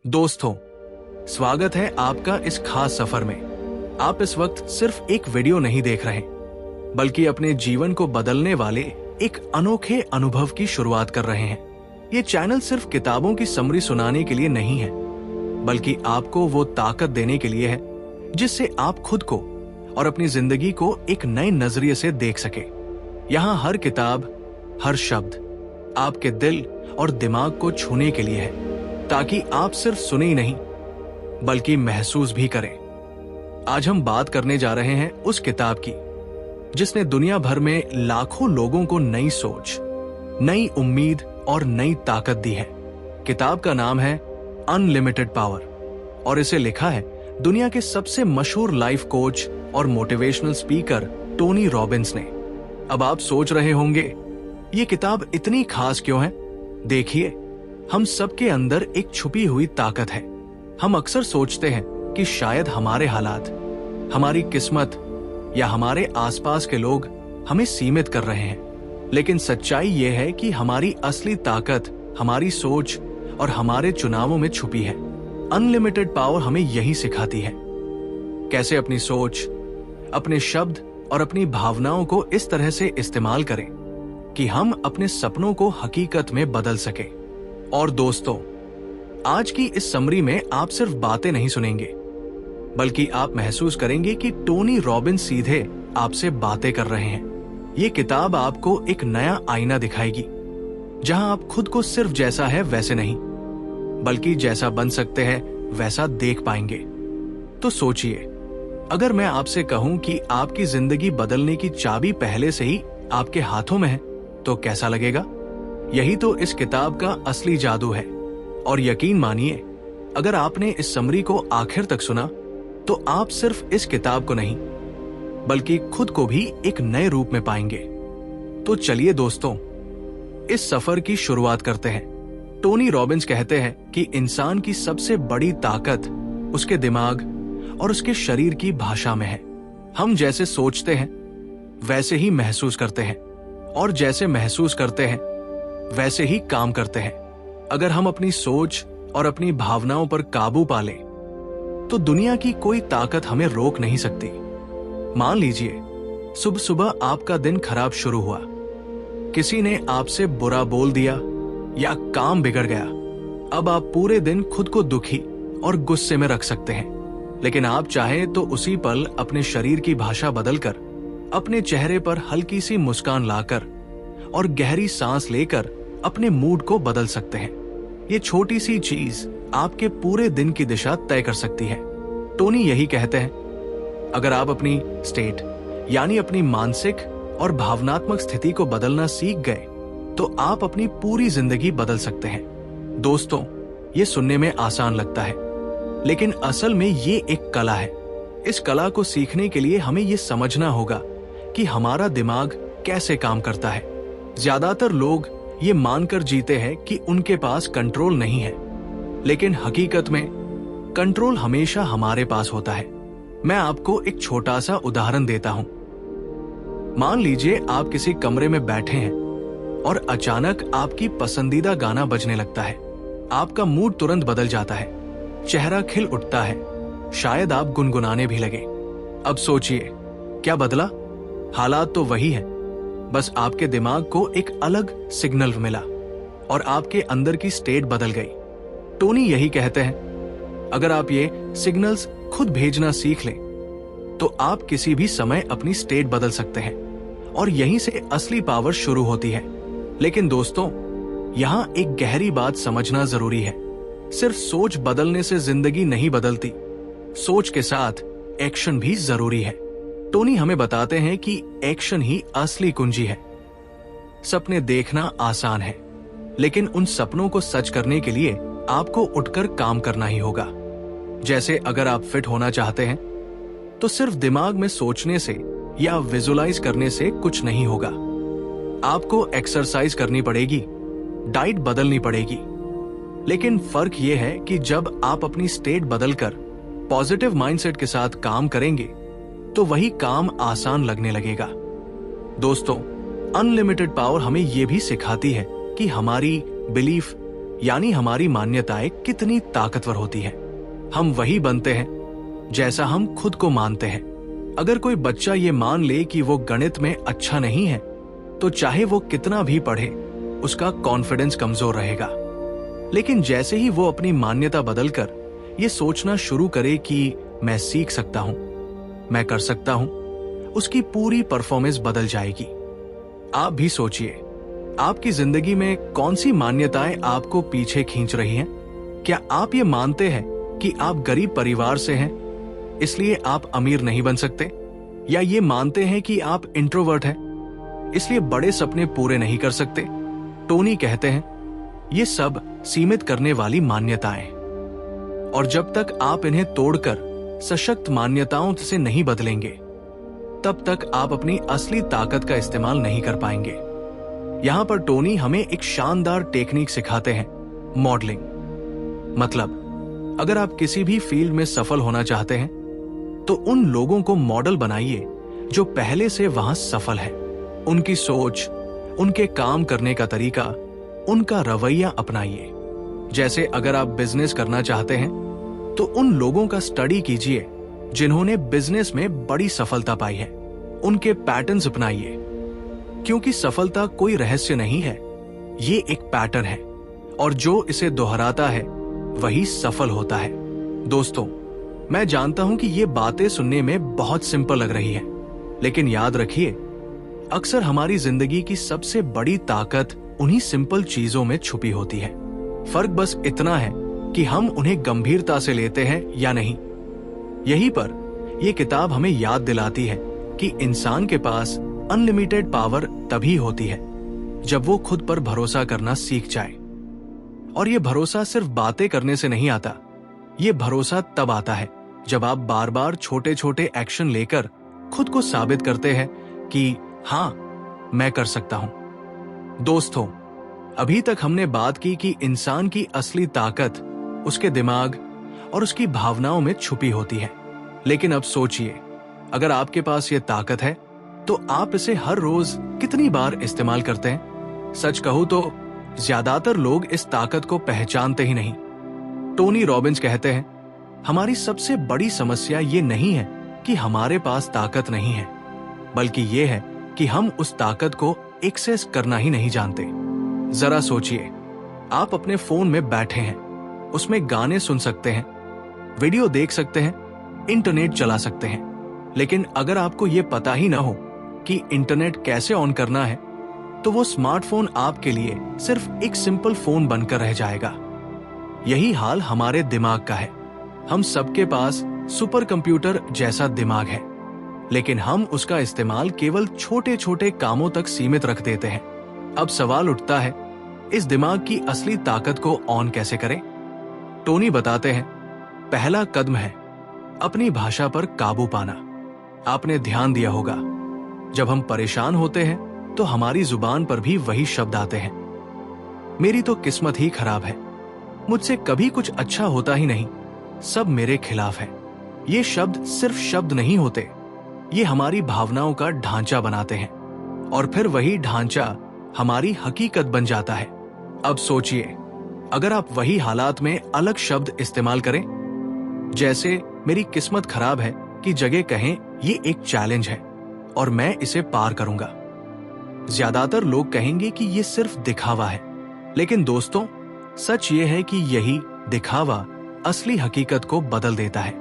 दोस्तों, स्वागत है आपका इस खास सफर में। आप इस वक्त सिर्फ एक वीडियो नहीं देख रहे, बल्कि अपने जीवन को बदलने वाले एक अनोखे अनुभव की शुरुआत कर रहे हैं। ये चैनल सिर्फ किताबों की समरी सुनाने के लिए नहीं है, बल्कि आपको वो ताकत देने के लिए है जिससे आप खुद को और अपनी जिंदगी को एक नए नजरिए से देख सके। यहाँ हर किताब, हर शब्द आपके दिल और दिमाग को छूने के लिए है, ताकि आप सिर्फ सुने ही नहीं बल्कि महसूस भी करें। आज हम बात करने जा रहे हैं उस किताब की जिसने दुनिया भर में लाखों लोगों को नई सोच, नई उम्मीद और नई ताकत दी है। किताब का नाम है अनलिमिटेड पावर और इसे लिखा है दुनिया के सबसे मशहूर लाइफ कोच और मोटिवेशनल स्पीकर टोनी रॉबिन्स ने। अब आप सोच रहे होंगे ये किताब इतनी खास क्यों है? देखिए, हम सबके अंदर एक छुपी हुई ताकत है। हम अक्सर सोचते हैं कि शायद हमारे हालात, हमारी किस्मत या हमारे आसपास के लोग हमें सीमित कर रहे हैं, लेकिन सच्चाई ये है कि हमारी असली ताकत हमारी सोच और हमारे चुनावों में छुपी है। अनलिमिटेड पावर हमें यही सिखाती है, कैसे अपनी सोच, अपने शब्द और अपनी भावनाओं को इस तरह से इस्तेमाल करें कि हम अपने सपनों को हकीकत में बदल सके। और दोस्तों, आज की इस समरी में आप सिर्फ बातें नहीं सुनेंगे, बल्कि आप महसूस करेंगे कि टोनी रॉबिन्स सीधे आपसे बातें कर रहे हैं। ये किताब आपको एक नया आईना दिखाएगी, जहां आप खुद को सिर्फ जैसा है वैसे नहीं, बल्कि जैसा बन सकते हैं वैसा देख पाएंगे। तो सोचिए, अगर मैं आपसे कहूं कि आपकी जिंदगी बदलने की चाबी पहले से ही आपके हाथों में है, तो कैसा लगेगा? यही तो इस किताब का असली जादू है। और यकीन मानिए, अगर आपने इस समरी को आखिर तक सुना, तो आप सिर्फ इस किताब को नहीं, बल्कि खुद को भी एक नए रूप में पाएंगे। तो चलिए दोस्तों, इस सफर की शुरुआत करते हैं। टोनी रॉबिन्स कहते हैं कि इंसान की सबसे बड़ी ताकत उसके दिमाग और उसके शरीर की भाषा में है। हम जैसे सोचते हैं वैसे ही महसूस करते हैं, और जैसे महसूस करते हैं वैसे ही काम करते हैं। अगर हम अपनी सोच और अपनी भावनाओं पर काबू पा लें, तो दुनिया की कोई ताकत हमें रोक नहीं सकती। मान लीजिए, सुबह सुबह आपका दिन खराब शुरू हुआ, किसी ने आपसे बुरा बोल दिया या काम बिगड़ गया। अब आप पूरे दिन खुद को दुखी और गुस्से में रख सकते हैं, लेकिन आप चाहें तो उसी पल अपने शरीर की भाषा बदलकर, अपने चेहरे पर हल्की सी मुस्कान लाकर और गहरी सांस लेकर अपने मूड को बदल सकते हैं। ये छोटी सी चीज आपके पूरे दिन की दिशा तय कर सकती है। टोनी यही कहते हैं, अगर आप अपनी स्टेट यानी अपनी मानसिक और भावनात्मक स्थिति को बदलना सीख गए, तो आप अपनी पूरी जिंदगी बदल सकते हैं। दोस्तों, ये सुनने में आसान लगता है, लेकिन असल में ये एक कला है। इस कला को सीखने के लिए हमें ये समझना होगा कि हमारा दिमाग कैसे काम करता है। ज्यादातर लोग ये मानकर जीते हैं कि उनके पास कंट्रोल नहीं है, लेकिन हकीकत में कंट्रोल हमेशा हमारे पास होता है। मैं आपको एक छोटा सा उदाहरण देता हूं। मान लीजिए आप किसी कमरे में बैठे हैं और अचानक आपकी पसंदीदा गाना बजने लगता है। आपका मूड तुरंत बदल जाता है, चेहरा खिल उठता है, शायद आप गुनगुनाने भी लगे। अब सोचिए, क्या बदला? हालात तो वही है, बस आपके दिमाग को एक अलग सिग्नल मिला और आपके अंदर की स्टेट बदल गई। टोनी यही कहते हैं, अगर आप ये सिग्नल्स खुद भेजना सीख लें, तो आप किसी भी समय अपनी स्टेट बदल सकते हैं, और यहीं से असली पावर शुरू होती है। लेकिन दोस्तों, यहाँ एक गहरी बात समझना जरूरी है। सिर्फ सोच बदलने से जिंदगी नहीं बदलती, सोच के साथ एक्शन भी जरूरी है। टोनी हमें बताते हैं कि एक्शन ही असली कुंजी है। सपने देखना आसान है, लेकिन उन सपनों को सच करने के लिए आपको उठकर काम करना ही होगा। जैसे अगर आप फिट होना चाहते हैं, तो सिर्फ दिमाग में सोचने से या विजुलाइज करने से कुछ नहीं होगा। आपको एक्सरसाइज करनी पड़ेगी, डाइट बदलनी पड़ेगी। लेकिन फर्क यह है कि जब आप अपनी स्टेट बदलकर पॉजिटिव माइंडसेट के साथ काम करेंगे, तो वही काम आसान लगने लगेगा। दोस्तों, अनलिमिटेड पावर हमें यह भी सिखाती है कि हमारी बिलीफ यानी हमारी मान्यताएं कितनी ताकतवर होती हैं। हम वही बनते हैं जैसा हम खुद को मानते हैं। अगर कोई बच्चा ये मान ले कि वो गणित में अच्छा नहीं है, तो चाहे वो कितना भी पढ़े, उसका कॉन्फिडेंस कमजोर रहेगा। लेकिन जैसे ही वो अपनी मान्यता बदलकर ये सोचना शुरू करे कि मैं सीख सकता हूं, मैं कर सकता हूं, उसकी पूरी परफॉर्मेंस बदल जाएगी। आप भी सोचिए, आपकी जिंदगी में कौन सी मान्यताएं आपको पीछे खींच रही हैं? क्या आप ये मानते हैं कि आप गरीब परिवार से हैं, इसलिए आप अमीर नहीं बन सकते? या ये मानते हैं कि आप इंट्रोवर्ट हैं, इसलिए बड़े सपने पूरे नहीं कर सकते? टोनी कहते हैं, ये सब सीमित करने वाली मान्यताएं, और जब तक आप इन्हें तोड़कर सशक्त मान्यताओं से नहीं बदलेंगे, तब तक आप अपनी असली ताकत का इस्तेमाल नहीं कर पाएंगे। यहां पर टोनी हमें एक शानदार टेक्निक सिखाते हैं, मॉडलिंग। मतलब, अगर आप किसी भी फील्ड में सफल होना चाहते हैं, तो उन लोगों को मॉडल बनाइए जो पहले से वहां सफल है। उनकी सोच, उनके काम करने का तरीका, उनका रवैया अपनाइए। जैसे अगर आप बिजनेस करना चाहते हैं, तो उन लोगों का स्टडी कीजिए जिन्होंने बिजनेस में बड़ी सफलता पाई है। उनके पैटर्न्स अपनाइए, क्योंकि सफलता कोई रहस्य नहीं है, ये एक पैटर्न है, और जो इसे दोहराता है वही सफल होता है। दोस्तों, मैं जानता हूं कि ये बातें सुनने में बहुत सिंपल लग रही है, लेकिन याद रखिए, अक्सर हमारी जिंदगी की सबसे बड़ी ताकत उन्हीं सिंपल चीजों में छुपी होती है। फर्क बस इतना है कि हम उन्हें गंभीरता से लेते हैं या नहीं। यहीं पर यह किताब हमें याद दिलाती है कि इंसान के पास अनलिमिटेड पावर तभी होती है जब वो खुद पर भरोसा करना सीख जाए। और ये भरोसा सिर्फ बातें करने से नहीं आता। ये भरोसा तब आता है जब आप बार बार छोटे छोटे एक्शन लेकर खुद को साबित करते हैं कि हाँ, मैं कर सकता हूं। दोस्तों, अभी तक हमने बात की कि इंसान की असली ताकत उसके दिमाग और उसकी भावनाओं में छुपी होती है। लेकिन अब सोचिए, अगर आपके पास ये ताकत है, तो आप इसे हर रोज कितनी बार इस्तेमाल करते हैं? सच कहूं तो ज्यादातर लोग इस ताकत को पहचानते ही नहीं। टोनी रॉबिन्स कहते हैं, हमारी सबसे बड़ी समस्या ये नहीं है कि हमारे पास ताकत नहीं है, बल्कि ये है कि हम उस ताकत को एक्सेस करना ही नहीं जानते। जरा सोचिए, आप अपने फोन में बैठे हैं, उसमें गाने सुन सकते हैं, वीडियो देख सकते हैं, इंटरनेट चला सकते हैं, लेकिन अगर आपको यह पता ही ना हो कि इंटरनेट कैसे ऑन करना है, तो वो स्मार्टफोन आपके लिए सिर्फ एक सिंपल फोन बनकर रह जाएगा। यही हाल हमारे दिमाग का है। हम सबके पास सुपर कंप्यूटर जैसा दिमाग है, लेकिन हम उसका इस्तेमाल केवल छोटे छोटे कामों तक सीमित रख देते हैं। अब सवाल उठता है, इस दिमाग की असली ताकत को ऑन कैसे करें? टोनी बताते हैं, पहला कदम है अपनी भाषा पर काबू पाना। आपने ध्यान दिया होगा, जब हम परेशान होते हैं तो हमारी जुबान पर भी वही शब्द आते हैं, मेरी तो किस्मत ही खराब है, मुझसे कभी कुछ अच्छा होता ही नहीं, सब मेरे खिलाफ है। ये शब्द सिर्फ शब्द नहीं होते, ये हमारी भावनाओं का ढांचा बनाते हैं, और फिर वही ढांचा हमारी हकीकत बन जाता है। अब सोचिए, अगर आप वही हालात में अलग शब्द इस्तेमाल करें, जैसे मेरी किस्मत खराब है की जगह कहें ये एक चैलेंज है और मैं इसे पार करूंगा, ज्यादातर लोग कहेंगे कि ये सिर्फ दिखावा है। लेकिन दोस्तों, सच ये है कि यही दिखावा असली हकीकत को बदल देता है।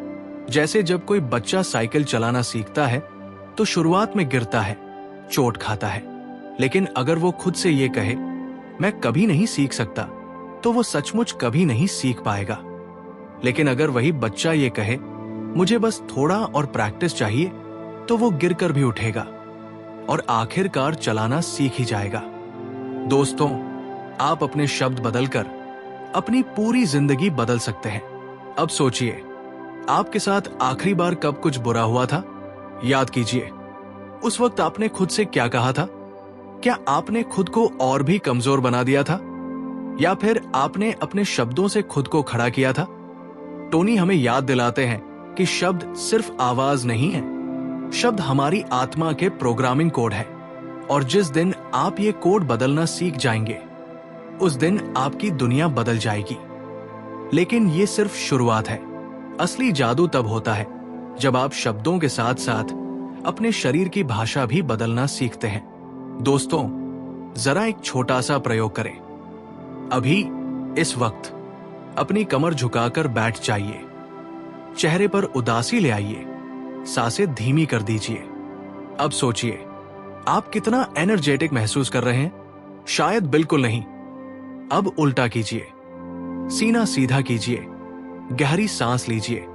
जैसे जब कोई बच्चा साइकिल चलाना सीखता है तो शुरुआत में गिरता है, चोट खाता है, लेकिन अगर वो खुद से ये कहे मैं कभी नहीं सीख सकता, तो वो सचमुच कभी नहीं सीख पाएगा। लेकिन अगर वही बच्चा ये कहे मुझे बस थोड़ा और प्रैक्टिस चाहिए, तो वो गिरकर भी उठेगा और आखिरकार चलाना सीख ही जाएगा। दोस्तों, आप अपने शब्द बदलकर अपनी पूरी जिंदगी बदल सकते हैं। अब सोचिए, आपके साथ आखिरी बार कब कुछ बुरा हुआ था? याद कीजिए, उस वक्त आपने खुद से क्या कहा था? क्या आपने खुद को और भी कमजोर बना दिया था, या फिर आपने अपने शब्दों से खुद को खड़ा किया था? टोनी हमें याद दिलाते हैं कि शब्द सिर्फ आवाज नहीं है, शब्द हमारी आत्मा के प्रोग्रामिंग कोड है, और जिस दिन आप ये कोड बदलना सीख जाएंगे, उस दिन आपकी दुनिया बदल जाएगी। लेकिन ये सिर्फ शुरुआत है। असली जादू तब होता है जब आप शब्दों के साथ साथ अपने शरीर की भाषा भी बदलना सीखते हैं। दोस्तों, जरा एक छोटा सा प्रयोग करें। अभी इस वक्त अपनी कमर झुकाकर बैठ जाइए, चेहरे पर उदासी ले आइए, सांसें धीमी कर दीजिए। अब सोचिए, आप कितना एनर्जेटिक महसूस कर रहे हैं? शायद बिल्कुल नहीं। अब उल्टा कीजिए, सीना सीधा कीजिए, गहरी सांस लीजिए,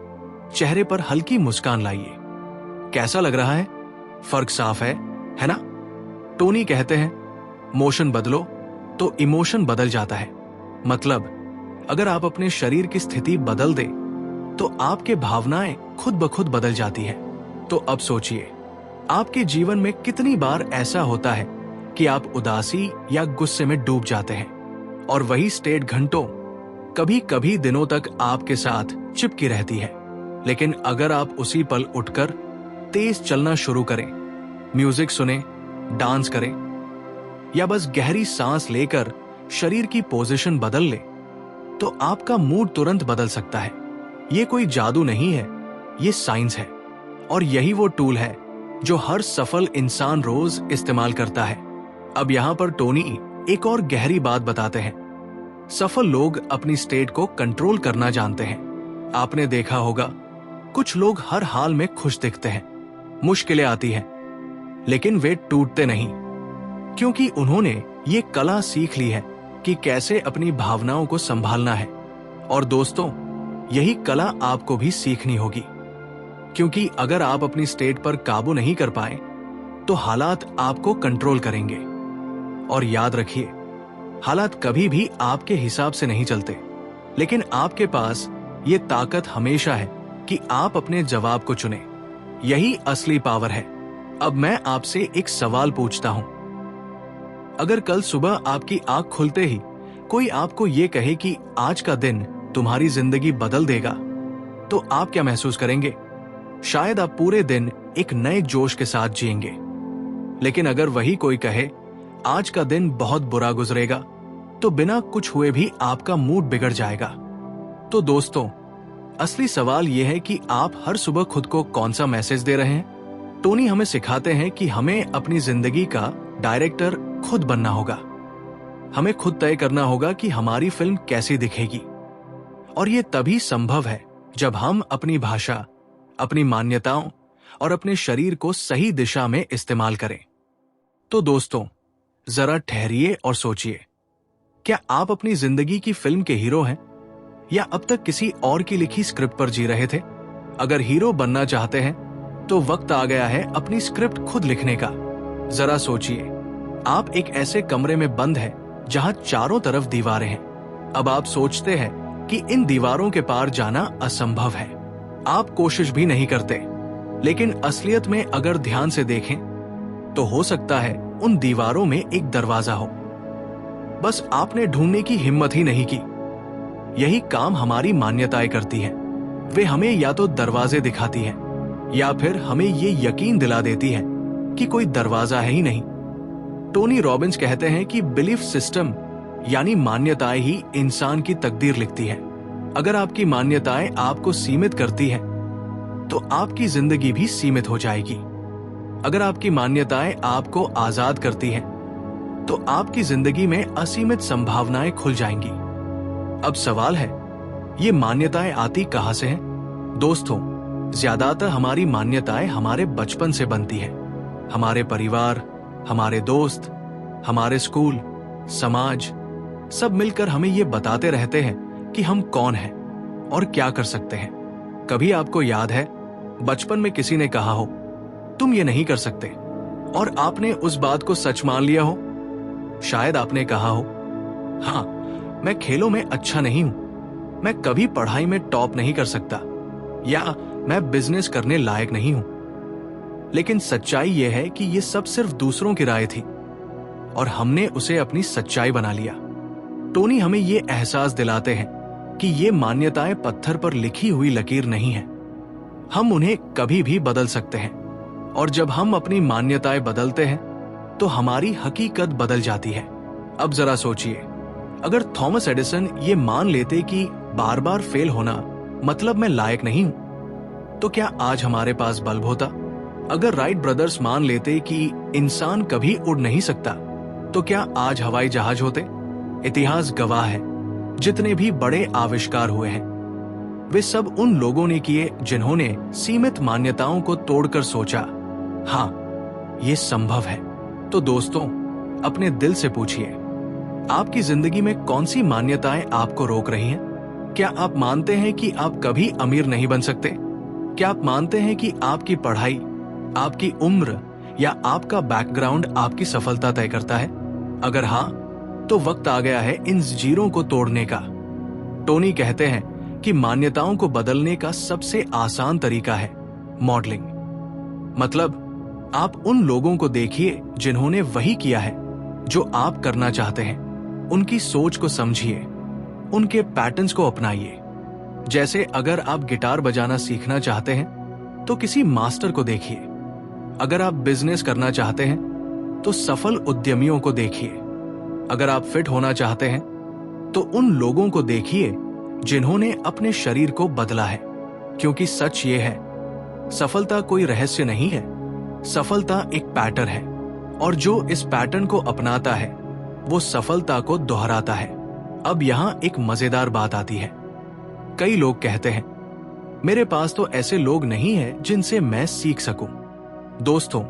चेहरे पर हल्की मुस्कान लाइए। कैसा लग रहा है? फर्क साफ है ना? टोनी कहते हैं, मोशन बदलो तो इमोशन बदल जाता है। मतलब, अगर आप अपने शरीर की स्थिति बदल दें तो आपके भावनाएं खुद ब खुद बदल जाती है। तो अब सोचिए, आपके जीवन में कितनी बार ऐसा होता है कि आप उदासी या गुस्से में डूब जाते हैं और वही स्टेट घंटों, कभी कभी दिनों तक आपके साथ चिपकी रहती है। लेकिन अगर आप उसी पल उठकर तेज चलना शुरू करें, म्यूजिक सुने, डांस करें या बस गहरी सांस लेकर शरीर की पोजीशन बदल ले, तो आपका मूड तुरंत बदल सकता है। ये कोई जादू नहीं है, ये साइंस है। और यही वो टूल है जो हर सफल इंसान रोज इस्तेमाल करता है। अब यहां पर टोनी एक और गहरी बात बताते हैं। सफल लोग अपनी स्टेट को कंट्रोल करना जानते हैं। आपने देखा होगा, कुछ लोग हर हाल में खुश दिखते हैं, मुश्किलें आती हैं, लेकिन वे टूटते नहीं, क्योंकि उन्होंने ये कला सीख ली है कि कैसे अपनी भावनाओं को संभालना है। और दोस्तों, यही कला आपको भी सीखनी होगी, क्योंकि अगर आप अपनी स्टेट पर काबू नहीं कर पाए तो हालात आपको कंट्रोल करेंगे। और याद रखिए, हालात कभी भी आपके हिसाब से नहीं चलते, लेकिन आपके पास ये ताकत हमेशा है कि आप अपने जवाब को चुनें। यही असली पावर है। अब मैं आपसे एक सवाल पूछता हूं। अगर कल सुबह आपकी आंख खुलते ही कोई आपको ये कहे कि आज का दिन तुम्हारी जिंदगी बदल देगा, तो आप क्या महसूस करेंगे? शायद आप पूरे दिन एक नए जोश के साथ जिएंगे। लेकिन अगर वही कोई कहे आज का दिन बहुत बुरा गुजरेगा, तो बिना कुछ हुए भी आपका मूड बिगड़ जाएगा। तो दोस्तों, असली सवाल यह है कि आप हर सुबह खुद को कौन सा मैसेज दे रहे हैं। टोनी हमें सिखाते हैं कि हमें अपनी जिंदगी का डायरेक्टर खुद बनना होगा। हमें खुद तय करना होगा कि हमारी फिल्म कैसी दिखेगी। और यह तभी संभव है जब हम अपनी भाषा, अपनी मान्यताओं और अपने शरीर को सही दिशा में इस्तेमाल करें। तो दोस्तों, जरा ठहरिए और सोचिए, क्या आप अपनी जिंदगी की फिल्म के हीरो हैं या अब तक किसी और की लिखी स्क्रिप्ट पर जी रहे थे? अगर हीरो बनना चाहते हैं तो वक्त आ गया है अपनी स्क्रिप्ट खुद लिखने का। जरा सोचिए, आप एक ऐसे कमरे में बंद हैं जहां चारों तरफ दीवारें हैं। अब आप सोचते हैं कि इन दीवारों के पार जाना असंभव है। आप कोशिश भी नहीं करते, लेकिन असलियत में अगर ध्यान से देखें तो हो सकता है उन दीवारों में एक दरवाजा हो। बस आपने ढूंढने की हिम्मत ही नहीं की। यही काम हमारी मान्यताएं करती हैं। वे हमें या तो दरवाजे दिखाती हैं या फिर हमें ये यकीन दिला देती हैं कि कोई दरवाजा है ही नहीं। टोनी रॉबिन्स कहते हैं कि बिलीफ सिस्टम यानी मान्यताएं ही इंसान की तकदीर लिखती है। अगर आपकी मान्यताएं आपको सीमित करती हैं, तो आपकी जिंदगी भी सीमित हो जाएगी। अगर आपकी मान्यताएं आपको आजाद करती हैं, तो आपकी जिंदगी में असीमित संभावनाएं खुल जाएंगी। अब सवाल है, ये मान्यताएं आती कहां से हैं? दोस्तों, ज्यादातर हमारी मान्यताएं हमारे बचपन से बनती हैं। हमारे परिवार, हमारे दोस्त, हमारे स्कूल, समाज, सब मिलकर हमें ये बताते रहते हैं कि हम कौन हैं और क्या कर सकते हैं। कभी आपको याद है, बचपन में किसी ने कहा हो, तुम ये नहीं कर सकते, और आपने उस बात को सच मान लिया हो? शायद आपने कहा हो, हाँ, मैं खेलों में अच्छा नहीं हूं, मैं कभी पढ़ाई में टॉप नहीं कर सकता, या मैं बिजनेस करने लायक नहीं हूं। लेकिन सच्चाई यह है कि ये सब सिर्फ दूसरों की राय थी और हमने उसे अपनी सच्चाई बना लिया। टोनी हमें ये एहसास दिलाते हैं कि ये मान्यताएं पत्थर पर लिखी हुई लकीर नहीं है। हम उन्हें कभी भी बदल सकते हैं, और जब हम अपनी मान्यताएं बदलते हैं तो हमारी हकीकत बदल जाती है। अब जरा सोचिए, अगर थॉमस एडिसन ये मान लेते कि बार बार फेल होना मतलब मैं लायक नहीं हूं, तो क्या आज हमारे पास बल्ब होता? अगर राइट ब्रदर्स मान लेते कि इंसान कभी उड़ नहीं सकता, तो क्या आज हवाई जहाज होते? इतिहास गवाह है, जितने भी बड़े आविष्कार हुए हैं वे सब उन लोगों ने किए जिन्होंने सीमित मान्यताओं को तोड़कर सोचा, हाँ ये संभव है। तो दोस्तों, अपने दिल से पूछिए, आपकी जिंदगी में कौन सी मान्यताएं आपको रोक रही हैं? क्या आप मानते हैं कि आप कभी अमीर नहीं बन सकते? क्या आप मानते हैं कि आपकी पढ़ाई, आपकी उम्र या आपका बैकग्राउंड आपकी सफलता तय करता है? अगर हाँ, तो वक्त आ गया है इन जंजीरों को तोड़ने का। टोनी कहते हैं कि मान्यताओं को बदलने का सबसे आसान तरीका है मॉडलिंग। मतलब आप उन लोगों को देखिए जिन्होंने वही किया है जो आप करना चाहते हैं, उनकी सोच को समझिए, उनके पैटर्न्स को अपनाइए। जैसे अगर आप गिटार बजाना सीखना चाहते हैं तो किसी मास्टर को देखिए। अगर आप बिजनेस करना चाहते हैं तो सफल उद्यमियों को देखिए। अगर आप फिट होना चाहते हैं तो उन लोगों को देखिए जिन्होंने अपने शरीर को बदला है। क्योंकि सच ये है, सफलता कोई रहस्य नहीं है, सफलता एक पैटर्न है, और जो इस पैटर्न को अपनाता है वो सफलता को दोहराता है। अब यहां एक मजेदार बात आती है। कई लोग कहते हैं, मेरे पास तो ऐसे लोग नहीं है जिनसे मैं सीख सकूं। दोस्तों,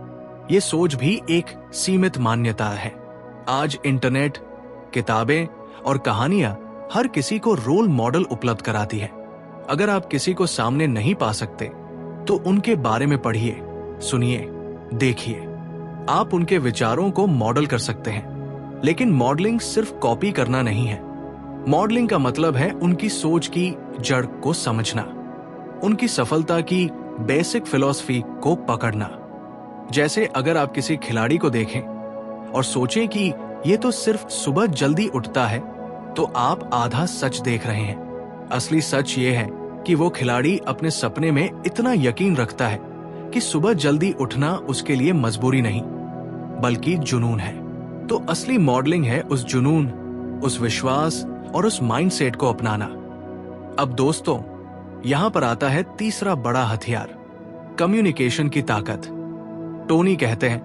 ये सोच भी एक सीमित मान्यता है। आज इंटरनेट, किताबें और कहानियां हर किसी को रोल मॉडल उपलब्ध कराती है। अगर आप किसी को सामने नहीं पा सकते तो उनके बारे में पढ़िए, सुनिए, देखिए। आप उनके विचारों को मॉडल कर सकते हैं, लेकिन मॉडलिंग सिर्फ कॉपी करना नहीं है। मॉडलिंग का मतलब है उनकी सोच की जड़ को समझना, उनकी सफलता की बेसिक फिलॉसफी को पकड़ना। जैसे अगर आप किसी खिलाड़ी को देखें और सोचें कि ये तो सिर्फ सुबह जल्दी उठता है, तो आप आधा सच देख रहे हैं। असली सच ये है कि वो खिलाड़ी अपने सपने में इतना यकीन रखता है कि सुबह जल्दी उठना उसके लिए मजबूरी नहीं, बल्कि जुनून है। तो असली मॉडलिंग है उस जुनून, उस विश्वास और उस माइंडसेट को अपनाना। अब दोस्तों, यहां पर आता है तीसरा बड़ा हथियार, कम्युनिकेशन की ताकत। टोनी कहते हैं,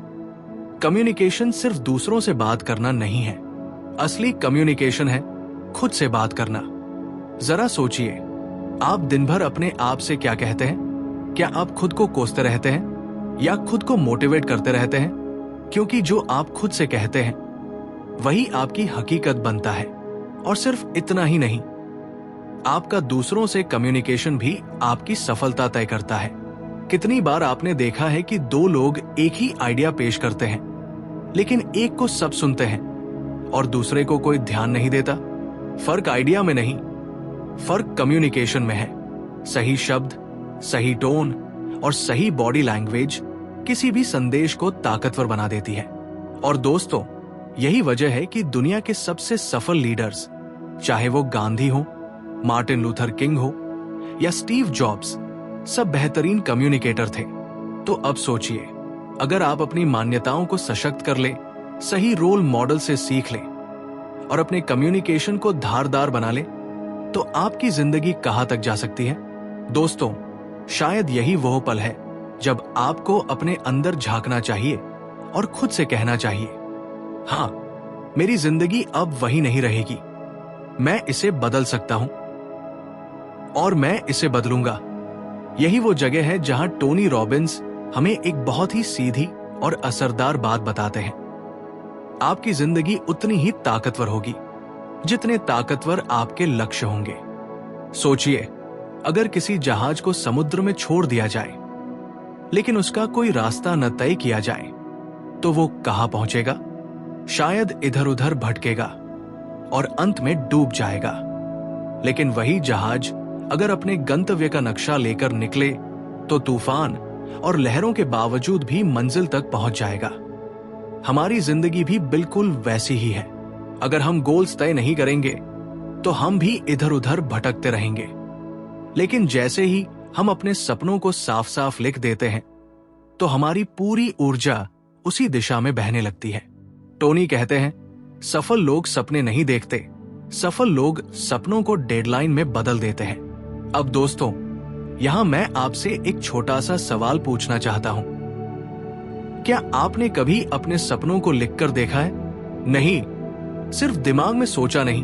कम्युनिकेशन सिर्फ दूसरों से बात करना नहीं है, असली कम्युनिकेशन है खुद से बात करना। जरा सोचिए, आप दिन भर अपने आप से क्या कहते हैं? क्या आप खुद को कोसते रहते हैं या खुद को मोटिवेट करते रहते हैं? क्योंकि जो आप खुद से कहते हैं वही आपकी हकीकत बनता है। और सिर्फ इतना ही नहीं, आपका दूसरों से कम्युनिकेशन भी आपकी सफलता तय करता है। कितनी बार आपने देखा है कि दो लोग एक ही आइडिया पेश करते हैं, लेकिन एक को सब सुनते हैं और दूसरे को कोई ध्यान नहीं देता। फर्क आइडिया में नहीं, फर्क कम्युनिकेशन में है। सही शब्द, सही टोन और सही बॉडी लैंग्वेज किसी भी संदेश को ताकतवर बना देती है। और दोस्तों, यही वजह है कि दुनिया के सबसे सफल लीडर्स, चाहे वो गांधी हो, मार्टिन लूथर किंग हो या स्टीव जॉब्स, सब बेहतरीन कम्युनिकेटर थे। तो अब सोचिए, अगर आप अपनी मान्यताओं को सशक्त कर ले, सही रोल मॉडल से सीख ले और अपने कम्युनिकेशन को धारदार बना ले, तो आपकी जिंदगी कहां तक जा सकती है? दोस्तों, शायद यही वो पल है जब आपको अपने अंदर झांकना चाहिए और खुद से कहना चाहिए, हाँ, मेरी जिंदगी अब वही नहीं रहेगी, मैं इसे बदल सकता हूं और मैं इसे बदलूंगा। यही वो जगह है जहां टोनी रॉबिन्स हमें एक बहुत ही सीधी और असरदार बात बताते हैं। आपकी जिंदगी उतनी ही ताकतवर होगी जितने ताकतवर आपके लक्ष्य होंगे। सोचिए, अगर किसी जहाज को समुद्र में छोड़ दिया जाए लेकिन उसका कोई रास्ता न तय किया जाए, तो वो कहां पहुंचेगा? शायद इधर उधर भटकेगा और अंत में डूब जाएगा। लेकिन वही जहाज अगर अपने गंतव्य का नक्शा लेकर निकले तो तूफान और लहरों के बावजूद भी मंजिल तक पहुंच जाएगा। हमारी जिंदगी भी बिल्कुल वैसी ही है। अगर हम गोल्स तय नहीं करेंगे तो हम भी इधर उधर भटकते रहेंगे, लेकिन जैसे ही हम अपने सपनों को साफ साफ लिख देते हैं तो हमारी पूरी ऊर्जा उसी दिशा में बहने लगती है। टोनी कहते हैं, सफल लोग सपने नहीं देखते, सफल लोग सपनों को डेडलाइन में बदल देते हैं। अब दोस्तों, यहां मैं आपसे एक छोटा सा सवाल पूछना चाहता हूं। क्या आपने कभी अपने सपनों को लिखकर देखा है? नहीं, सिर्फ दिमाग में सोचा नहीं,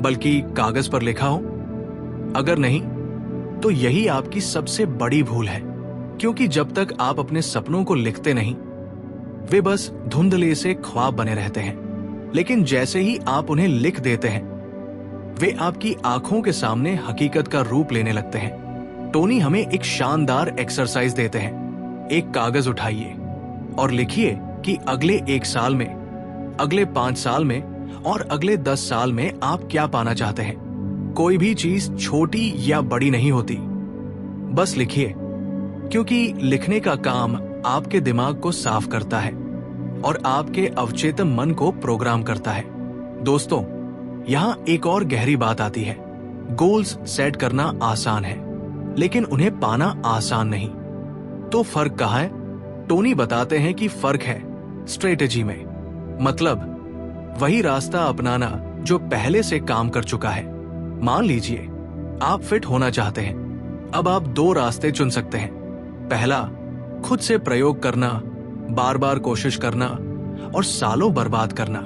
बल्कि कागज पर लिखा हो? अगर नहीं, तो यही आपकी सबसे बड़ी भूल है, क्योंकि जब तक आप अपने सपनों को लिखते नहीं, वे बस धुंधले से ख्वाब बने रहते हैं। लेकिन जैसे ही आप उन्हें लिख देते हैं, वे आपकी आंखों के सामने हकीकत का रूप लेने लगते हैं। टोनी हमें एक शानदार एक्सरसाइज देते हैं। एक कागज उठाइए और लिखिए कि अगले 1 साल में, अगले 5 साल में और अगले 10 साल में आप क्या पाना चाहते हैं। कोई भी चीज छोटी या बड़ी नहीं होती, बस लिखिए, क्योंकि लिखने का काम आपके दिमाग को साफ करता है और आपके अवचेतन मन को प्रोग्राम करता है। दोस्तों, यहां एक और गहरी बात आती है। गोल्स सेट करना आसान है, लेकिन उन्हें पाना आसान नहीं। तो फर्क कहाँ है? टोनी बताते हैं कि फर्क है स्ट्रेटेजी में। मतलब वही रास्ता अपनाना जो पहले से काम कर चुका है। मान लीजिए आप फिट होना चाहते हैं। अब आप 2 रास्ते चुन सकते हैं। पहला, खुद से प्रयोग करना, बार बार कोशिश करना और सालों बर्बाद करना।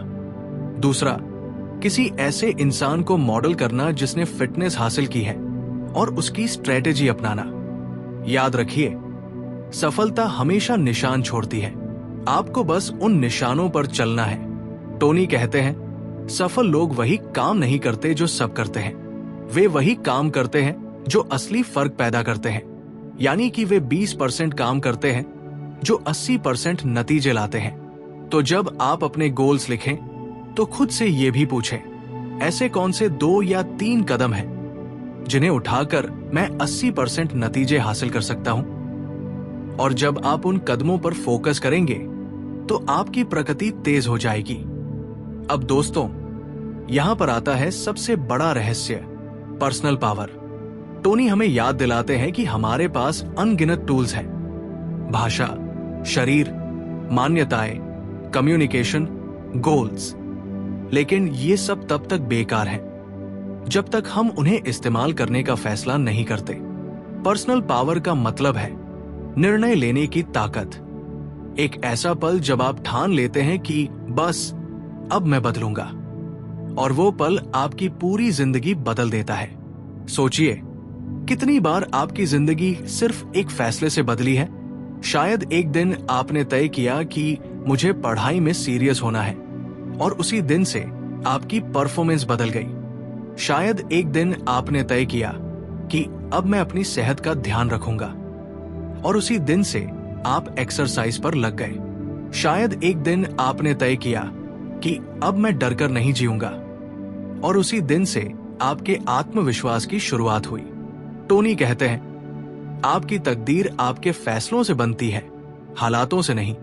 दूसरा, किसी ऐसे इंसान को मॉडल करना जिसने फिटनेस हासिल की है और उसकी स्ट्रेटेजी अपनाना। याद रखिए, सफलता हमेशा निशान छोड़ती है। आपको बस उन निशानों पर चलना है। टोनी कहते हैं, सफल लोग वही काम नहीं करते जो सब करते हैं, वे वही काम करते हैं जो असली फर्क पैदा करते हैं। यानी कि वे 20% काम करते हैं जो 80% नतीजे लाते हैं। तो जब आप अपने गोल्स लिखें, तो खुद से ये भी पूछें, ऐसे कौन से 2 या 3 कदम हैं जिन्हें उठाकर मैं 80% नतीजे हासिल कर सकता हूं। और जब आप उन कदमों पर फोकस करेंगे, तो आपकी प्रगति तेज हो जाएगी। अब दोस्तों, यहां पर आता है सबसे बड़ा रहस्य, पर्सनल पावर। टोनी हमें याद दिलाते हैं कि हमारे पास अनगिनत टूल्स हैं। भाषा, शरीर, मान्यताएं, कम्युनिकेशन, गोल्स। लेकिन ये सब तब तक बेकार हैं जब तक हम उन्हें इस्तेमाल करने का फैसला नहीं करते। पर्सनल पावर का मतलब है निर्णय लेने की ताकत। एक ऐसा पल जब आप ठान लेते हैं कि बस अब मैं बदलूंगा, और वो पल आपकी पूरी जिंदगी बदल देता है। सोचिए, कितनी बार आपकी जिंदगी सिर्फ एक फैसले से बदली है। शायद एक दिन आपने तय किया कि मुझे पढ़ाई में सीरियस होना है, और उसी दिन से आपकी परफॉर्मेंस बदल गई। शायद एक दिन आपने तय किया कि अब मैं अपनी सेहत का ध्यान रखूंगा, और उसी दिन से आप एक्सरसाइज पर लग गए। शायद एक दिन आपने तय किया कि अब मैं डरकर नहीं जीऊंगा, और उसी दिन से आपके आत्मविश्वास की शुरुआत हुई। टोनी कहते हैं, आपकी तकदीर आपके फैसलों से बनती है, हालातों से नहीं,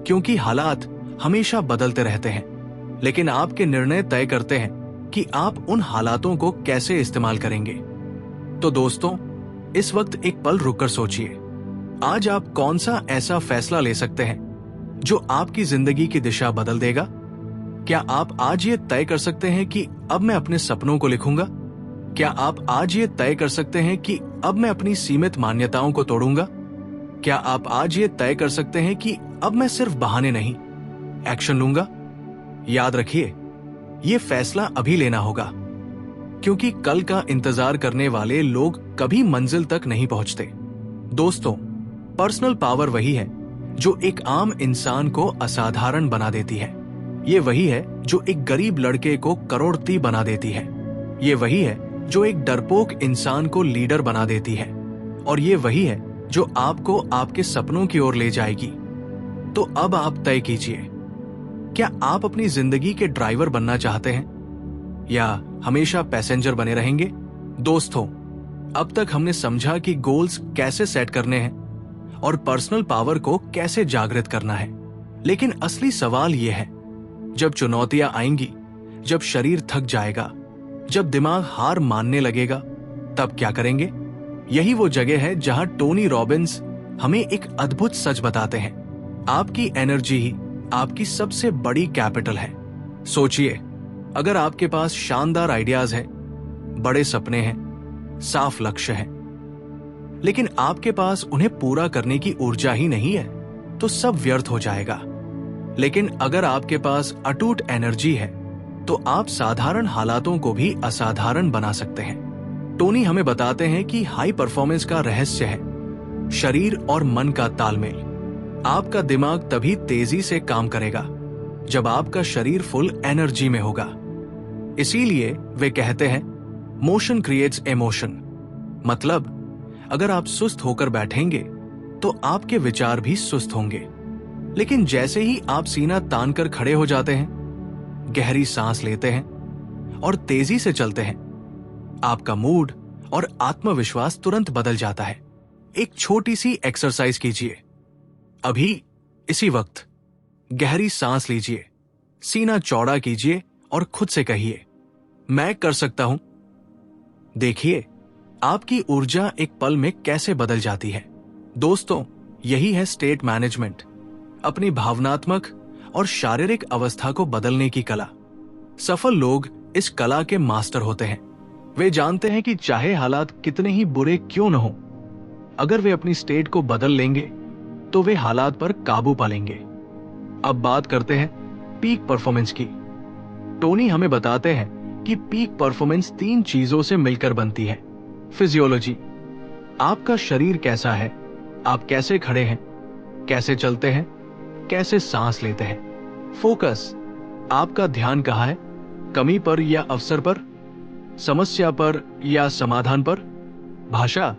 क्योंकि हालात हमेशा बदलते रहते हैं, लेकिन आपके निर्णय तय करते हैं कि आप उन हालातों को कैसे इस्तेमाल करेंगे। तो दोस्तों, इस वक्त एक पल रुककर सोचिए, आज आप कौन सा ऐसा फैसला ले सकते हैं जो आपकी जिंदगी की दिशा बदल देगा? क्या आप आज ये तय कर सकते हैं कि अब मैं अपने सपनों को लिखूंगा? क्या आप आज ये तय कर सकते हैं कि अब मैं अपनी सीमित मान्यताओं को तोड़ूंगा? क्या आप आज ये तय कर सकते हैं कि अब मैं सिर्फ बहाने नहीं, एक्शन लूंगा? याद रखिए, ये फैसला अभी लेना होगा, क्योंकि कल का इंतजार करने वाले लोग कभी मंजिल तक नहीं पहुंचते। दोस्तों, पर्सनल पावर वही है जो एक आम इंसान को असाधारण बना देती है। ये वही है जो एक गरीब लड़के को करोड़पति बना देती है। ये वही है जो एक डरपोक इंसान को लीडर बना देती है, और ये वही है जो आपको आपके सपनों की ओर ले जाएगी। तो अब आप तय कीजिए, क्या आप अपनी जिंदगी के ड्राइवर बनना चाहते हैं या हमेशा पैसेंजर बने रहेंगे? दोस्तों, अब तक हमने समझा कि गोल्स कैसे सेट करने हैं और पर्सनल पावर को कैसे जागृत करना है। लेकिन असली सवाल यह है, जब चुनौतियां आएंगी, जब शरीर थक जाएगा, जब दिमाग हार मानने लगेगा, तब क्या करेंगे? यही वो जगह है जहां टोनी रॉबिन्स हमें एक अद्भुत सच बताते हैं, आपकी एनर्जी ही आपकी सबसे बड़ी कैपिटल है। सोचिए, अगर आपके पास शानदार आइडियाज हैं, बड़े सपने हैं, साफ लक्ष्य है, लेकिन आपके पास उन्हें पूरा करने की ऊर्जा ही नहीं है, तो सब व्यर्थ हो जाएगा। लेकिन अगर आपके पास अटूट एनर्जी है, तो आप साधारण हालातों को भी असाधारण बना सकते हैं। टोनी हमें बताते हैं कि हाई परफॉर्मेंस का रहस्य है शरीर और मन का तालमेल। आपका दिमाग तभी तेजी से काम करेगा जब आपका शरीर फुल एनर्जी में होगा। इसीलिए वे कहते हैं मोशन क्रिएट्स इमोशन। मतलब अगर आप सुस्त होकर बैठेंगे तो आपके विचार भी सुस्त होंगे, लेकिन जैसे ही आप सीना तान कर खड़े हो जाते हैं, गहरी सांस लेते हैं और तेजी से चलते हैं, आपका मूड और आत्मविश्वास तुरंत बदल जाता है। एक छोटी सी एक्सरसाइज कीजिए। अभी इसी वक्त गहरी सांस लीजिए, सीना चौड़ा कीजिए और खुद से कहिए, मैं कर सकता हूं। देखिए आपकी ऊर्जा एक पल में कैसे बदल जाती है। दोस्तों, यही है स्टेट मैनेजमेंट, अपनी भावनात्मक और शारीरिक अवस्था को बदलने की कला। सफल लोग इस कला के मास्टर होते हैं। वे जानते हैं कि चाहे हालात कितने ही बुरे क्यों न हो, अगर वे अपनी स्टेट को बदल लेंगे तो वे हालात पर काबू पा लेंगे। अब बात करते हैं पीक परफॉर्मेंस की। टोनी हमें बताते हैं कि पीक परफॉर्मेंस 3 चीजों से मिलकर बनती है। फिजियोलॉजी, आपका शरीर कैसा है, आप कैसे खड़े हैं, कैसे चलते हैं, कैसे सांस लेते हैं। फोकस, आपका ध्यान कहाँ है, कमी पर या अवसर पर, समस्या पर या समाधान पर। भाषा,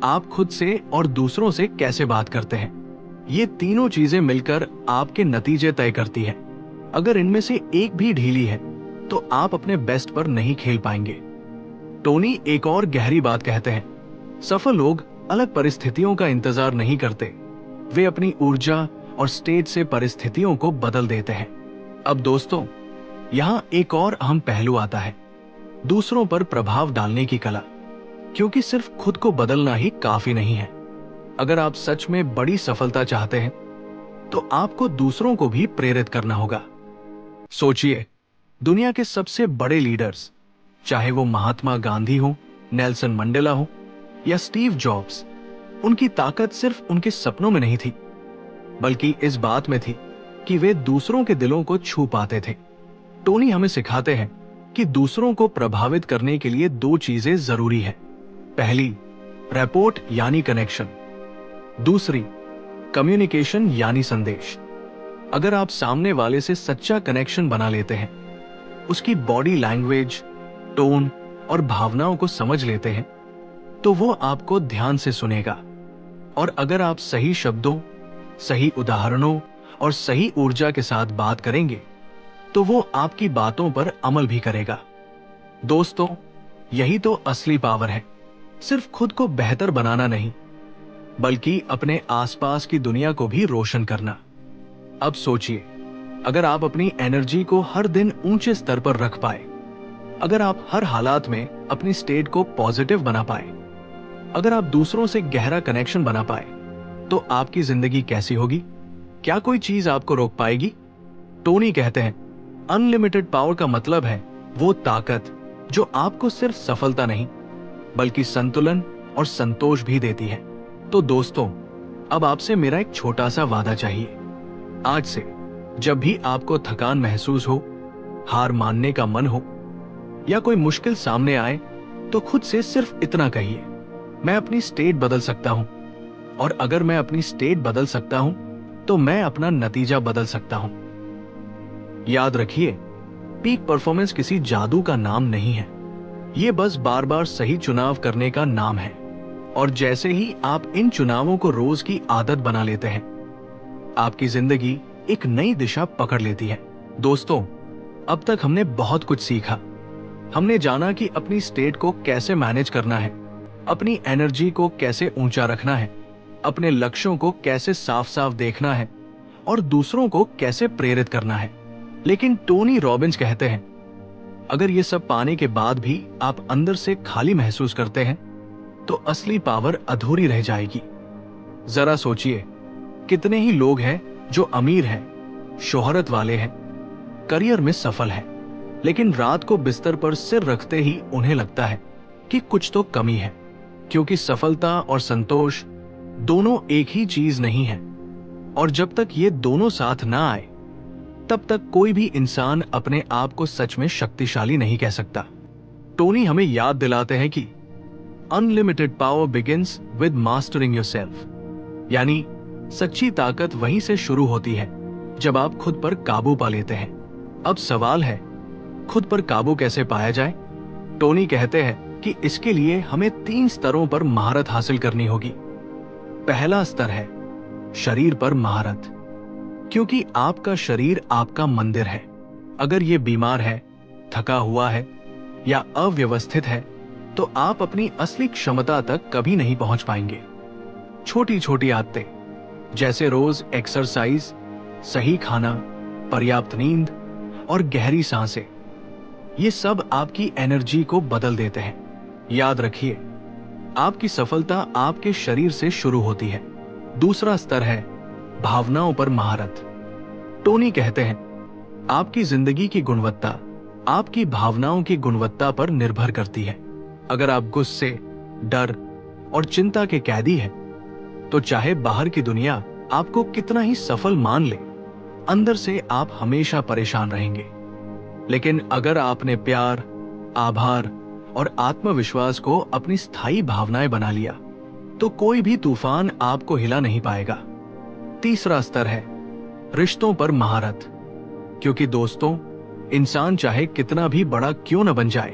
आप खुद से और दूसरों से कैसे बात करते हैं। ये तीनों चीजें मिलकर आपके नतीजे तय करती है। अगर इनमें से एक भी ढीली है तो आप अपने बेस्ट पर नहीं खेल पाएंगे। टोनी एक और गहरी बात कहते हैं, सफल लोग अलग परिस्थितियों का इंतजार नहीं करते, वे अपनी ऊर्जा और स्टेट से परिस्थितियों को बदल देते हैं। अब दोस्तों, यहां एक और अहम पहलू आता है, दूसरों पर प्रभाव डालने की कला। क्योंकि सिर्फ खुद को बदलना ही काफी नहीं है। अगर आप सच में बड़ी सफलता चाहते हैं तो आपको दूसरों को भी प्रेरित करना होगा। सोचिए, दुनिया के सबसे बड़े लीडर्स, चाहे वो महात्मा गांधी हो, नेल्सन मंडेला हो या स्टीव जॉब्स, उनकी ताकत सिर्फ उनके सपनों में नहीं थी, बल्कि इस बात में थी कि वे दूसरों के दिलों को छू पाते थे। टोनी हमें सिखाते हैं कि दूसरों को प्रभावित करने के लिए 2 चीजें जरूरी है। पहली, रैपोर्ट यानी कनेक्शन। दूसरी, कम्युनिकेशन यानी संदेश। अगर आप सामने वाले से सच्चा कनेक्शन बना लेते हैं, उसकी बॉडी लैंग्वेज, टोन और भावनाओं को समझ लेते हैं, तो वो आपको ध्यान से सुनेगा। और अगर आप सही शब्दों, सही उदाहरणों और सही ऊर्जा के साथ बात करेंगे, तो वो आपकी बातों पर अमल भी करेगा। दोस्तों, यही तो असली पावर है, सिर्फ खुद को बेहतर बनाना नहीं, बल्कि अपने आसपास की दुनिया को भी रोशन करना। अब सोचिए, अगर आप अपनी एनर्जी को हर दिन ऊंचे स्तर पर रख पाए, अगर आप हर हालात में अपनी स्टेट को पॉजिटिव बना पाए, अगर आप दूसरों से गहरा कनेक्शन बना पाए, तो आपकी जिंदगी कैसी होगी? क्या कोई चीज आपको रोक पाएगी? टोनी कहते हैं, अनलिमिटेड पावर का मतलब है वो ताकत जो आपको सिर्फ सफलता नहीं, बल्कि संतुलन और संतोष भी देती है। तो दोस्तों, अब आपसे मेरा एक छोटा सा वादा चाहिए। आज से जब भी आपको थकान महसूस हो, हार मानने का मन हो या कोई मुश्किल सामने आए, तो खुद से सिर्फ इतना कहिए, मैं अपनी स्टेट बदल सकता हूं। और अगर मैं अपनी स्टेट बदल सकता हूं, तो मैं अपना नतीजा बदल सकता हूं। याद रखिए, पीक परफॉर्मेंस किसी जादू का नाम नहीं है, यह बस बार बार सही चुनाव करने का नाम है। और जैसे ही आप इन चुनावों को रोज की आदत बना लेते हैं, आपकी जिंदगी एक नई दिशा पकड़ लेती है। दोस्तों, अब तक हमने बहुत कुछ सीखा। हमने जाना कि अपनी स्टेट को कैसे मैनेज करना है, अपनी एनर्जी को कैसे ऊंचा रखना है, अपने लक्ष्यों को कैसे साफ साफ देखना है और दूसरों को कैसे प्रेरित करना है। लेकिन टोनी रॉबिन्स कहते हैं, अगर ये सब पाने के बाद भी आप अंदर से खाली महसूस करते हैं, तो असली पावर अधूरी रह जाएगी। जरा सोचिए, कितने ही लोग हैं जो अमीर हैं, शोहरत वाले हैं, करियर में सफल हैं, लेकिन रात को बिस्तर पर सिर रखते ही उन्हें लगता है कि कुछ तो कमी है, क्योंकि सफलता और संतोष दोनों एक ही चीज नहीं है। और जब तक ये दोनों साथ ना आए, तब तक कोई भी इंसान अपने आप को सच में शक्तिशाली नहीं कह सकता। टोनी हमें याद दिलाते हैं कि unlimited power begins with mastering yourself, यानी सच्ची ताकत वहीं से शुरू होती है जब आप खुद पर काबू पा लेते हैं। अब सवाल है, खुद पर काबू कैसे पाया जाए? टोनी कहते हैं कि इसके लिए हमें 3 स्तरों पर महारत हासिल करनी होगी। पहला स्तर है शरीर पर महारत, क्योंकि आपका शरीर आपका मंदिर है। अगर ये बीमार है, थका हुआ है या अव्यवस्थित है, तो आप अपनी असली क्षमता तक कभी नहीं पहुंच पाएंगे। छोटी छोटी आदतें जैसे रोज एक्सरसाइज, सही खाना, पर्याप्त नींद और गहरी सांसें, ये सब आपकी एनर्जी को बदल देते हैं। याद रखिए, आपकी सफलता आपके शरीर से शुरू होती है। दूसरा स्तर है भावनाओं पर महारत। टोनी कहते हैं, आपकी जिंदगी की गुणवत्ता आपकी भावनाओं की गुणवत्ता पर निर्भर करती है। अगर आप गुस्से, डर और चिंता के कैदी हैं, तो चाहे बाहर की दुनिया आपको कितना ही सफल मान ले, अंदर से आप हमेशा परेशान रहेंगे। लेकिन अगर आपने प्यार, आभार और आत्मविश्वास को अपनी स्थायी भावनाएं बना लिया, तो कोई भी तूफान आपको हिला नहीं पाएगा। तीसरा स्तर है रिश्तों पर महारत, क्योंकि दोस्तों, इंसान चाहे कितना भी बड़ा क्यों न बन जाए,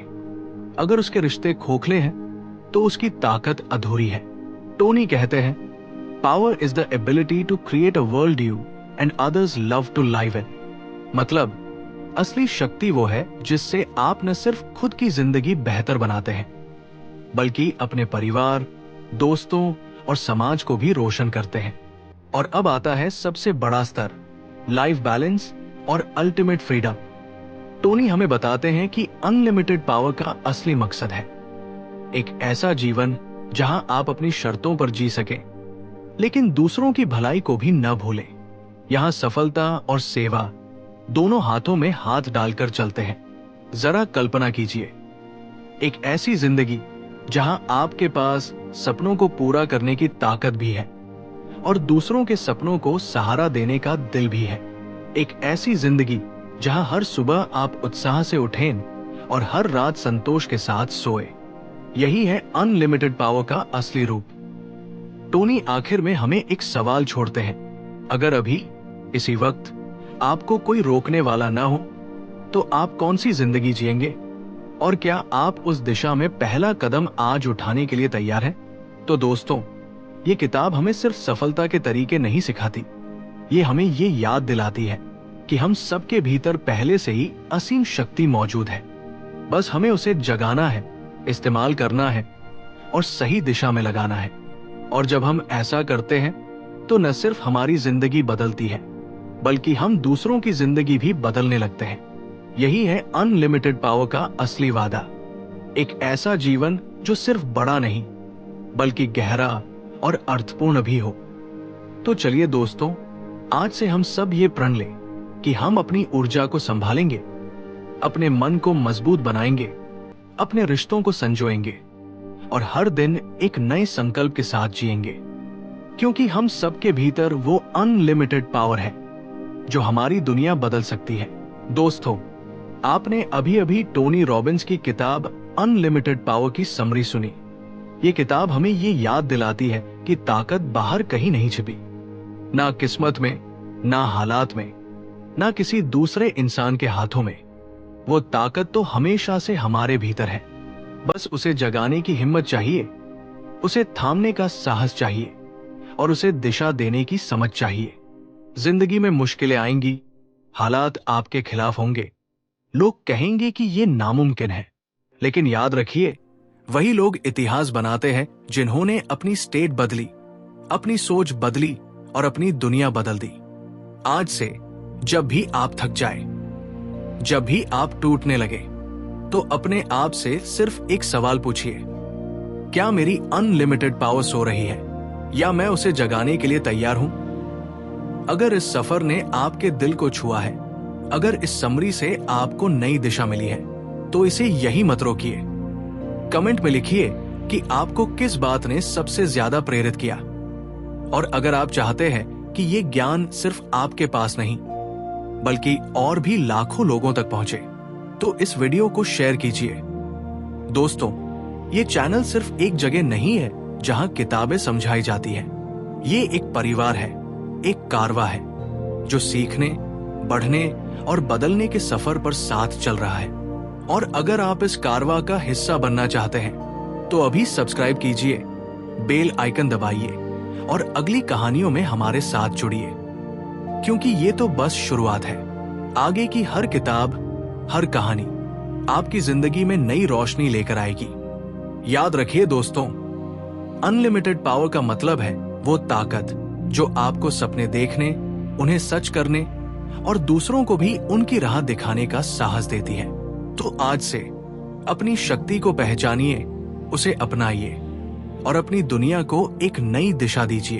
अगर उसके रिश्ते खोखले हैं तो उसकी ताकत अधूरी है। टोनी कहते हैं, power is the ability to create a world you and others love to live in. मतलब असली शक्ति वो है जिससे आप न सिर्फ खुद की जिंदगी बेहतर बनाते हैं, बल्कि अपने परिवार, दोस्तों और समाज को भी रोशन करते हैं। और अब आता है सबसे बड़ा स्तर, लाइफ बैलेंस और अल्टीमेट फ्रीडम। टोनी हमें बताते हैं कि अनलिमिटेड पावर का असली मकसद है एक ऐसा जीवन जहां आप अपनी शर्तों पर जी सकें, लेकिन दूसरों की भलाई को भी न भूलें। यहां सफलता और सेवा दोनों हाथों में हाथ डालकर चलते हैं। जरा कल्पना कीजिए, एक ऐसी जिंदगी जहां आपके पास सपनों को पूरा करने की ताकत भी है और दूसरों के सपनों को सहारा देने का दिल भी है। एक ऐसी जिंदगी जहां हर सुबह आप उत्साह से उठें और हर रात संतोष के साथ सोए। यही है अनलिमिटेड पावर का असली रूप। टोनी आखिर में हमें एक सवाल छोड़ते हैं, अगर अभी इसी वक्त आपको कोई रोकने वाला ना हो, तो आप कौन सी जिंदगी जिएंगे? और क्या आप उस दिशा में पहला कदम आज उठाने के लिए तैयार हैं? तो दोस्तों, ये किताब हमें सिर्फ सफलता के तरीके नहीं सिखाती, ये हमें ये याद दिलाती है कि हम सबके भीतर पहले से ही असीम शक्ति मौजूद है। बस हमें उसे जगाना है, इस्तेमाल करना है और सही दिशा में लगाना है। और जब हम ऐसा करते हैं, तो न सिर्फ हमारी जिंदगी बदलती है, बल्कि हम दूसरों की जिंदगी भी बदलने लगते हैं। यही है अनलिमिटेड पावर का असली वादा, एक ऐसा जीवन जो सिर्फ बड़ा नहीं, बल्कि गहरा और अर्थपूर्ण भी हो। तो चलिए दोस्तों, आज से हम सब ये प्रण लें कि हम अपनी ऊर्जा को संभालेंगे, अपने मन को मजबूत बनाएंगे, अपने रिश्तों को संजोएंगे और हर दिन एक नए संकल्प के साथ जिएंगे, क्योंकि हम सबके भीतर वो अनलिमिटेड पावर है जो हमारी दुनिया बदल सकती है। दोस्तों, आपने अभी अभी टोनी रॉबिन्स की किताब अनलिमिटेड पावर की समरी सुनी। ये किताब हमें ये याद दिलाती है कि ताकत बाहर कहीं नहीं छिपी, ना किस्मत में, ना हालात में, ना किसी दूसरे इंसान के हाथों में। वो ताकत तो हमेशा से हमारे भीतर है, बस उसे जगाने की हिम्मत चाहिए, उसे थामने का साहस चाहिए और उसे दिशा देने की समझ चाहिए। जिंदगी में मुश्किलें आएंगी, हालात आपके खिलाफ होंगे, लोग कहेंगे कि ये नामुमकिन है, लेकिन याद रखिए, वही लोग इतिहास बनाते हैं जिन्होंने अपनी स्टेट बदली, अपनी सोच बदली और अपनी दुनिया बदल दी। आज से जब भी आप थक जाए, जब भी आप टूटने लगे, तो अपने आप से सिर्फ एक सवाल पूछिए, क्या मेरी अनलिमिटेड पावर सो रही है या मैं उसे जगाने के लिए तैयार हूं? अगर इस सफर ने आपके दिल को छुआ है, अगर इस समरी से आपको नई दिशा मिली है तो इसे यही मत रोकिए। कमेंट में लिखिए कि आपको किस बात ने सबसे ज्यादा प्रेरित किया। और अगर आप चाहते हैं कि ये ज्ञान सिर्फ आपके पास नहीं बल्कि और भी लाखों लोगों तक पहुंचे, तो इस वीडियो को शेयर कीजिए। दोस्तों, ये चैनल सिर्फ एक जगह नहीं है जहां किताबें समझाई जाती हैं। ये एक परिवार है, एक कारवां है जो सीखने, बढ़ने और बदलने के सफर पर साथ चल रहा है। और अगर आप इस कारवां का हिस्सा बनना चाहते हैं तो अभी सब्सक्राइब कीजिए, बेल आइकन दबाइए और अगली कहानियों में हमारे साथ जुड़िए, क्योंकि ये तो बस शुरुआत है। आगे की हर किताब, हर कहानी आपकी जिंदगी में नई रोशनी लेकर आएगी। याद रखिए दोस्तों, अनलिमिटेड पावर का मतलब है वो ताकत जो आपको सपने देखने, उन्हें सच करने और दूसरों को भी उनकी राह दिखाने का साहस देती है। तो आज से अपनी शक्ति को पहचानिए, उसे अपनाइए और अपनी दुनिया को एक नई दिशा दीजिए।